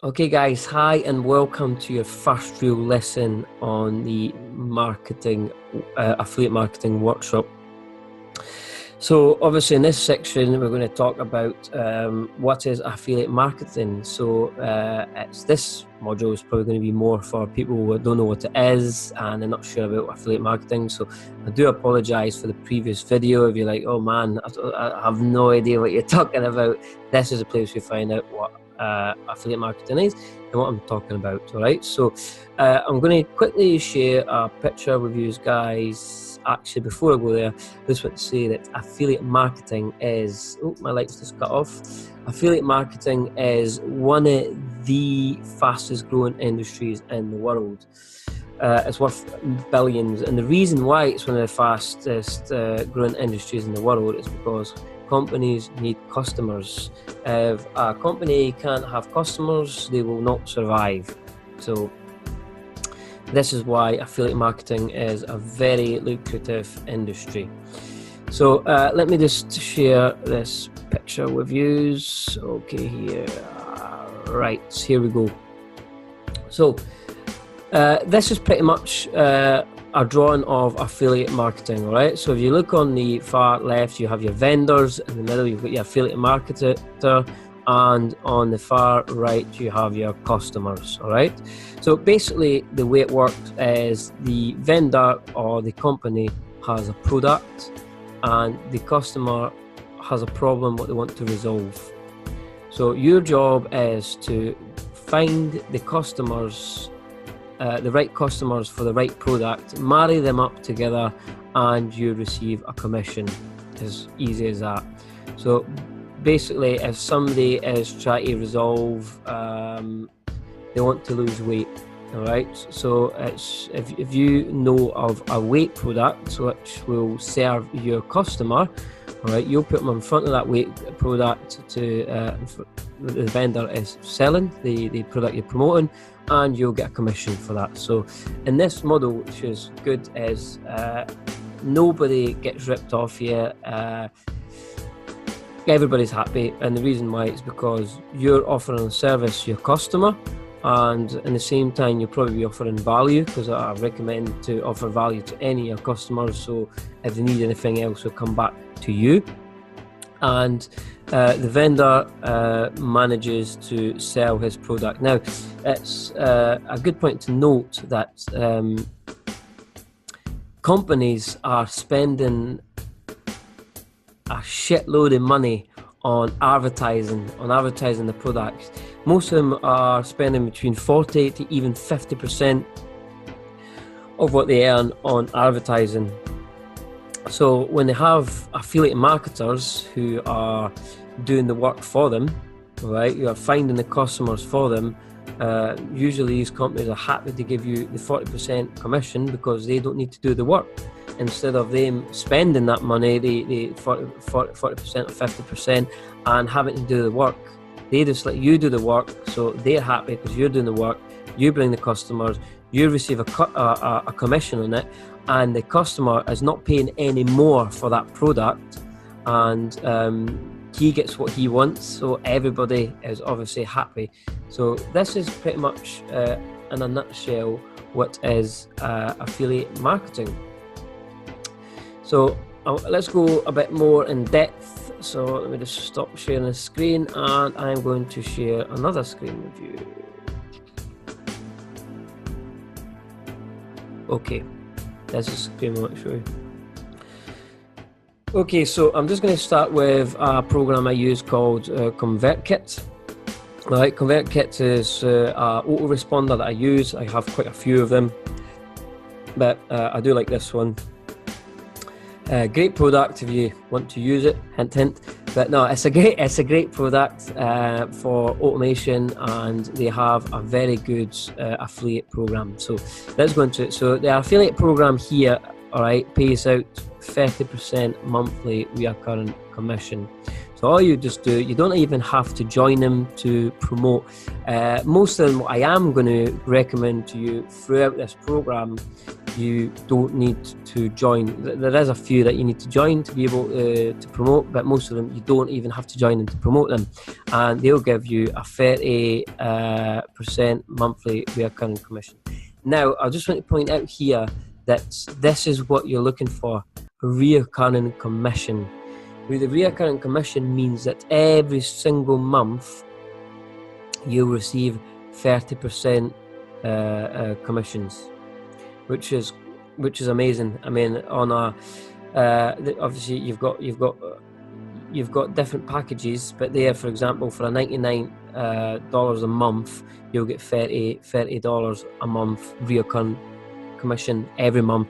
Okay guys, hi and welcome to your first real lesson on the affiliate marketing workshop. So obviously in this section we're going to talk about what is affiliate marketing. So this module is probably going to be more for people who don't know what it is and they're not sure about affiliate marketing. So I do apologize for the previous video if you're like, oh man, I have no idea what you're talking about. This is a place we find out what affiliate marketing is and what I'm talking about. All right, so I'm going to quickly share a picture with you guys. Actually, before I go there, I just want to say that affiliate marketing is, my lights just cut off. Affiliate marketing is one of the fastest growing industries in the world. It's worth billions, and the reason why it's one of the fastest growing industries in the world is because companies need customers. If a company can't have customers, they will not survive. So this is why affiliate marketing is a very lucrative industry. So let me just share this picture with you. Okay, here. Right, here we go. So this is pretty much a drawing of affiliate marketing, all right? So if you look on the far left, you have your vendors. In the middle, you've got your affiliate marketer. And on the far right, you have your customers, all right? So basically, the way it works is the vendor or the company has a product and the customer has a problem what they want to resolve. So your job is to find the customers, the right customers for the right product, marry them up together, and you receive a commission. As easy as that. So basically, if somebody is trying to resolve, they want to lose weight, all right? So it's if you know of a weight product which will serve your customer, all right, you'll put them in front of that weight product to the vendor is selling the product you're promoting, and you'll get a commission for that. So in this model, which is good, is nobody gets ripped off here. Everybody's happy, and the reason why is because you're offering a service to your customer, and in the same time you'll probably be offering value, because I recommend to offer value to any of your customers, so if they need anything else they'll come back to you. And the vendor manages to sell his product. Now it's a good point to note that companies are spending a shitload of money on advertising the products. Most of them are spending between 40 to even 50% of what they earn on advertising. So when they have affiliate marketers who are doing the work for them, right, you are finding the customers for them, usually these companies are happy to give you the 40% commission because they don't need to do the work. Instead of them spending that money, the 40% or 50%, and having to do the work, they just let you do the work. So they're happy because you're doing the work, you bring the customers, you receive a commission on it, and the customer is not paying any more for that product, and he gets what he wants, so everybody is obviously happy. So this is pretty much, in a nutshell, what is affiliate marketing. So let's go a bit more in depth. So let me just stop sharing the screen, and I'm going to share another screen with you. Okay, this is the screen I want to show you. Okay, so I'm just going to start with a program I use called ConvertKit. Right, ConvertKit is an autoresponder that I use. I have quite a few of them, but I do like this one. Great product if you want to use it, hint hint. But no, it's a great product for automation, and they have a very good affiliate program. So let's go into it. So the affiliate program here, all right, pays out 30% monthly recurrent commission. So all you just do, you don't even have to join them to promote. Most of them, what I am going to recommend to you throughout this program, you don't need to join. There is a few that you need to join to be able to promote, but most of them you don't even have to join them to promote them, and they'll give you a 30% monthly recurring commission. Now, I just want to point out here that this is what you're looking for: a recurring commission. The recurring commission means that every single month you'll receive 30% commissions, which is amazing. I mean, on a obviously you've got different packages, but there, for example, for a $99 a month, you'll get $30 a month recurring commission every month,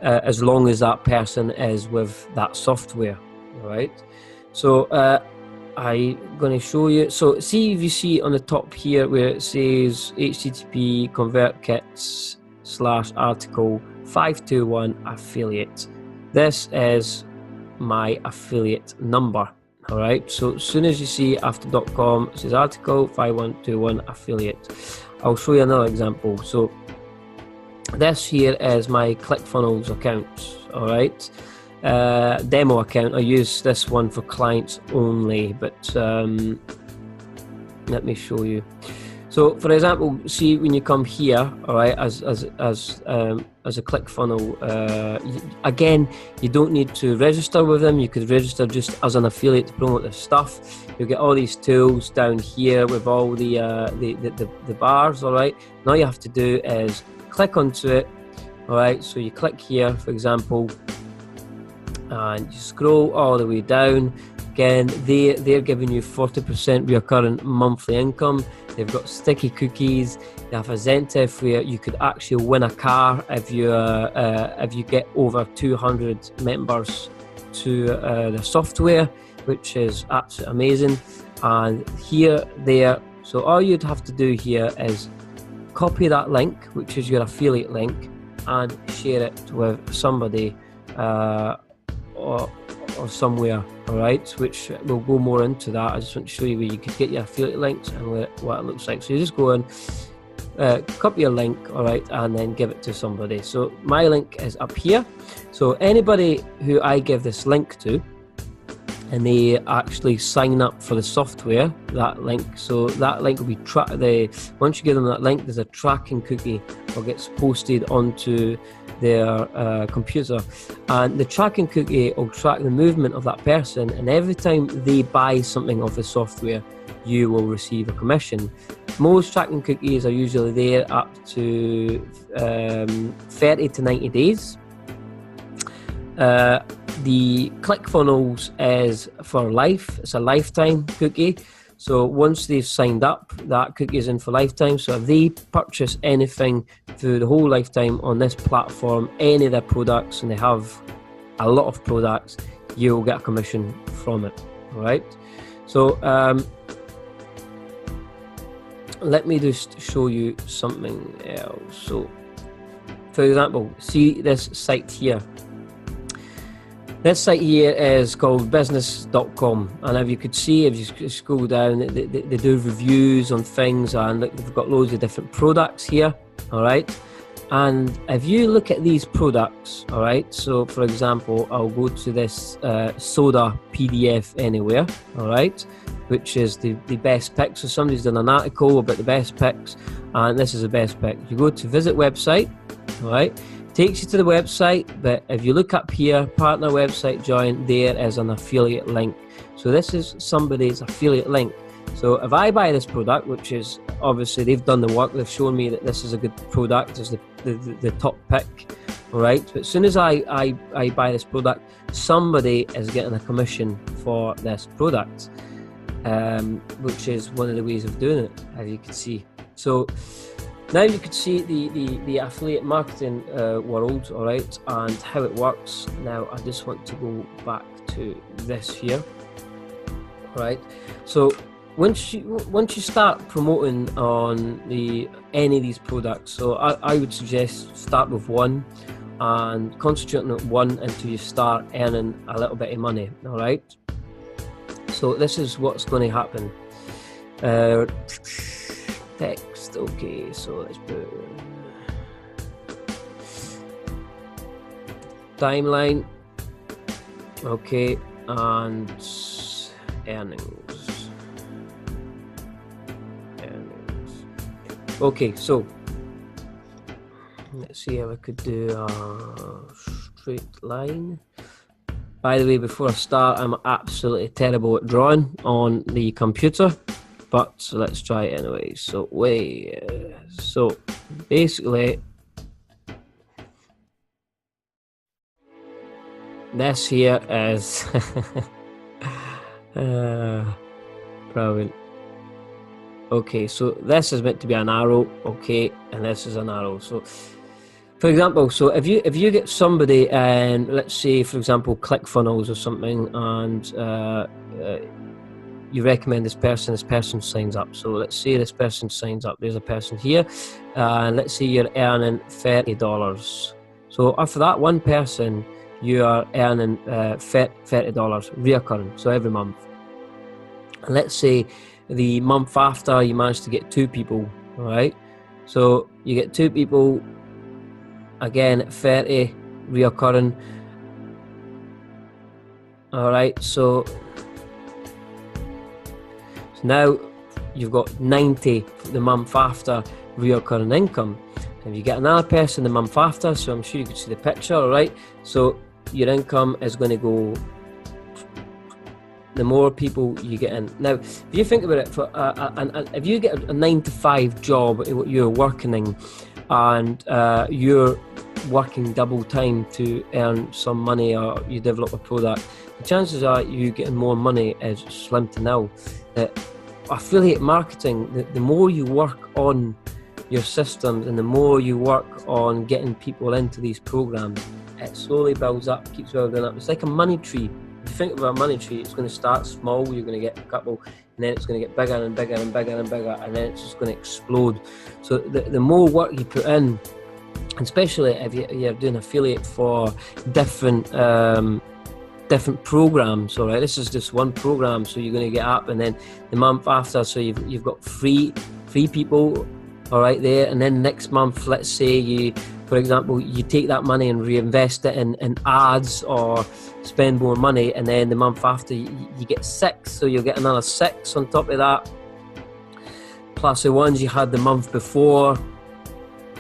as long as that person is with that software. Right, so I'm going to show you. So see if you see on the top here where it says HTTP ConvertKits /article 521 affiliate. This is my affiliate number. All right, so as soon as you see after .com, it says article 5121 affiliate. I'll show you another example. So this here is my ClickFunnels account. All right. Demo account. I use this one for clients only, but let me show you. So for example, see when you come here, all right, as a ClickFunnels, again, you don't need to register with them. You could register just as an affiliate to promote this stuff. You'll get all these tools down here with all the bars. All right, and all you have to do is click onto it. All right, so you click here, for example, and you scroll all the way down. Again, they're giving you 40% recurring monthly income. They've got sticky cookies. They have a incentive where you could actually win a car if you get over 200 members to the software, which is absolutely amazing. And here, there. So all you'd have to do here is copy that link, which is your affiliate link, and share it with somebody. Or somewhere, all right, which we'll go more into that. I just want to show you where you could get your affiliate links and what it looks like. So you just go in, copy your link, all right, and then give it to somebody. So my link is up here. So anybody who I give this link to, and they actually sign up for the software, that link. So that link will be once you give them that link, there's a tracking cookie that gets posted onto their computer, and the tracking cookie will track the movement of that person, and every time they buy something off the software, you will receive a commission. Most tracking cookies are usually there up to 30 to 90 days. The ClickFunnels is for life. It's a lifetime cookie. So once they've signed up, that cookie is in for lifetime. So if they purchase anything through the whole lifetime on this platform, any of their products, and they have a lot of products, you'll get a commission from it. All right. So let me just show you something else. So for example, see this site here. This site here is called business.com, and if you could see, if you scroll down, they do reviews on things, and look, they've got loads of different products here, all right? And if you look at these products, all right, so for example, I'll go to this soda PDF anywhere, all right, which is the best pick. So somebody's done an article about the best picks, and this is the best pick. You go to visit website, all right? Takes you to the website, but if you look up here, partner website join, there is an affiliate link. So this is somebody's affiliate link. So if I buy this product, which is obviously they've done the work, they've shown me that this is a good product, it's the top pick, all right? But as soon as I buy this product, somebody is getting a commission for this product, which is one of the ways of doing it, as you can see. So now you can see the affiliate marketing world, all right, and how it works. Now I just want to go back to this here, all right. So once you start promoting on any of these products, so I would suggest start with one and concentrate on one until you start earning a little bit of money, all right. So this is what's going to happen. Text, okay, so let's put timeline, okay, and earnings. Okay, so let's see how I could do a straight line. By the way, before I start, I'm absolutely terrible at drawing on the computer, but let's try it anyway. So so basically, this here is probably okay. So this is meant to be an arrow, okay, and this is an arrow. So, for example, so if you get somebody, and let's say, for example, ClickFunnels or something, and you recommend this person signs up. So let's say this person signs up. There's a person here, and let's say you're earning $30. So after that one person, you are earning $30 reoccurring, so every month. And let's say the month after you manage to get 2 people, all right? So you get 2 people, again at 30 reoccurring, all right? So now you've got 90 the month after reoccurring income. If you get another person the month after, so I'm sure you can see the picture, all right? So your income is going to go, the more people you get in. Now, if you think about it, for if you get a 9 to 5 job, you're working in, and you're working double time to earn some money, or you develop a product, the chances are you getting more money is slim to nil. Affiliate marketing, the more you work on your systems and the more you work on getting people into these programs, it slowly builds up, keeps building up. It's like a money tree. If you think about a money tree, it's going to start small, you're going to get a couple, and then it's going to get bigger and bigger and bigger and bigger, and then it's just going to explode. So the more work you put in, especially if you're doing affiliate for different programs, all right? This is just one program, so you're going to get up, and then the month after, so you've got free people, all right, there, and then next month, let's say you, for example, you take that money and reinvest it in ads or spend more money, and then the month after you get 6, so you'll get another 6 on top of that, plus the ones you had the month before.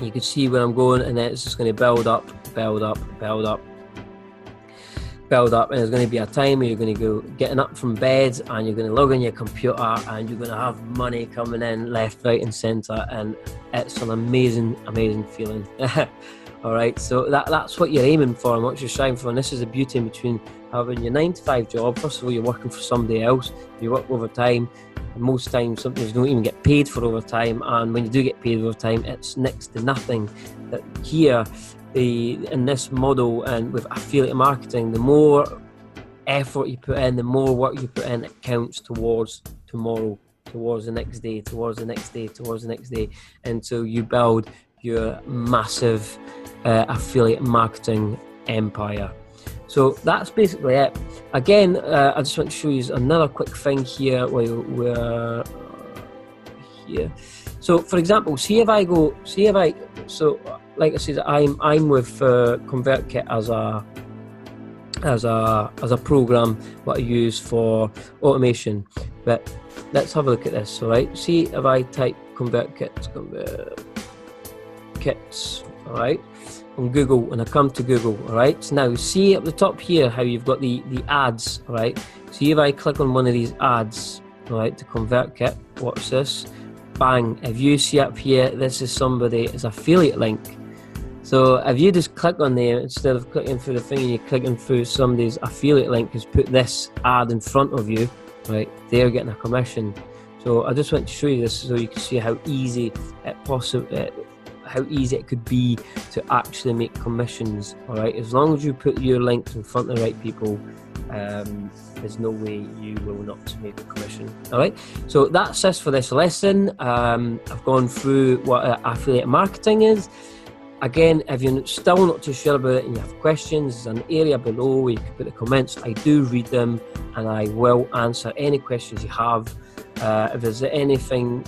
You can see where I'm going, and then it's just going to build up, and there's going to be a time where you're going to go getting up from bed, and you're going to log on your computer, and you're going to have money coming in left, right and centre, and it's an amazing feeling. All right, so that's what you're aiming for and what you're striving for, and this is the beauty in between having your 9 to 5 job. First of all, you're working for somebody else, you work overtime, and most times sometimes you don't even get paid for overtime, and when you do get paid overtime, it's next to nothing. That here, in this model and with affiliate marketing, the more effort you put in, the more work you put in, it counts towards tomorrow, towards the next day, towards the next day, towards the next day, until you build your massive affiliate marketing empire. So that's basically it. Again, I just want to show you another quick thing here while we're here. So for example, so like I said, I'm with ConvertKit as a program what I use for automation. But let's have a look at this. All right, see if I type ConvertKit, all right, on Google, and I come to Google. All right, so now see up the top here how you've got the ads. All right, see if I click on one of these ads, all right, to ConvertKit, watch this, bang, if you see up here, this is somebody's affiliate link. So if you just click on there, instead of clicking through the thing and you're clicking through somebody's affiliate link, has put this ad in front of you, right, they're getting a commission. So I just want to show you this so you can see how easy it could be to actually make commissions. All right, as long as you put your links in front of the right people, there's no way you will not make a commission. All right, so that's it for this lesson. I've gone through what affiliate marketing is. Again, if you're still not too sure about it and you have questions, there's an area below where you can put the comments. I do read them and I will answer any questions you have. If there's anything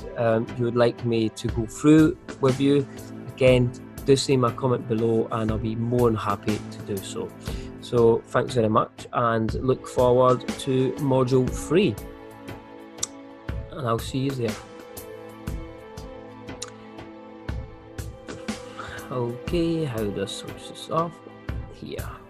you would like me to go through with you, again, do see my comment below and I'll be more than happy to do so. So thanks very much and look forward to module 3. And I'll see you there. Okay, how do I switch this off? Here.